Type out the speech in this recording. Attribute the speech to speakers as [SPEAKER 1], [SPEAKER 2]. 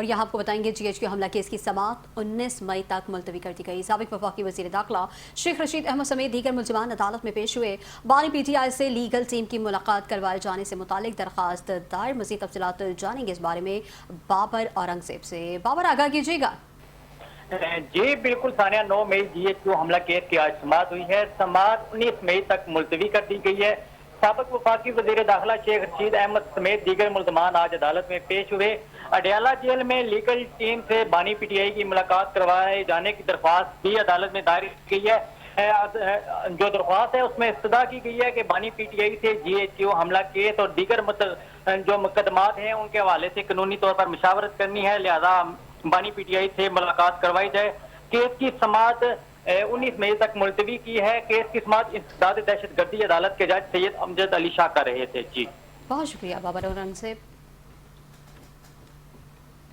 [SPEAKER 1] और यहाँ आपको बताएंगे GHQ हमला केस की समाअत 19 मई तक मुलतवी कर दी गई। साबिक वफाकी वज़ीर दाखिला शेख रशीद अहमद समेत दीगर मुलज़िमान अदालत में पेश हुए। बानी PTI से लीगल टीम की मुलाकात करवाए जाने से मुतालिक दरखास्त दायर। मज़ीद तफसीलात जानेंगे इस बारे में बाबर औरंगजेब से। बाबर, आगाह कीजिएगा।
[SPEAKER 2] जी बिल्कुल सानिया, 9 मई GHQ हमला केस की आज समाअत हुई है। समाअत 19 मई तक मुलतवी कर दी गई है। साबिक वफाकी वज़ीर दाखिला शेख रशीद अहमद समेत दीगर मुलज़मान आज अदालत में पेश हुए। अडयाला जेल में लीगल टीम से बानी PTI की मुलाकात करवाए जाने की दरख्वास्त भी अदालत में दायर की गई है। जो दरख्वास्त है उसमें इस्तदा की गई है कि बानी PTI से GHQ हमला केस और दीगर जो मुकदमात हैं उनके हवाले से कानूनी तौर पर मशावरत करनी है, लिहाजा बानी PTI से मुलाकात करवाई जाए। केस की समाअत 19 मई तक मुलतवी की है। केस की समाअत इंसदाद दहशतगर्दी अदालत के जज सैयद अमजद अली शाह कर रहे थे। जी
[SPEAKER 1] बहुत शुक्रिया बाबर औरंगजेब।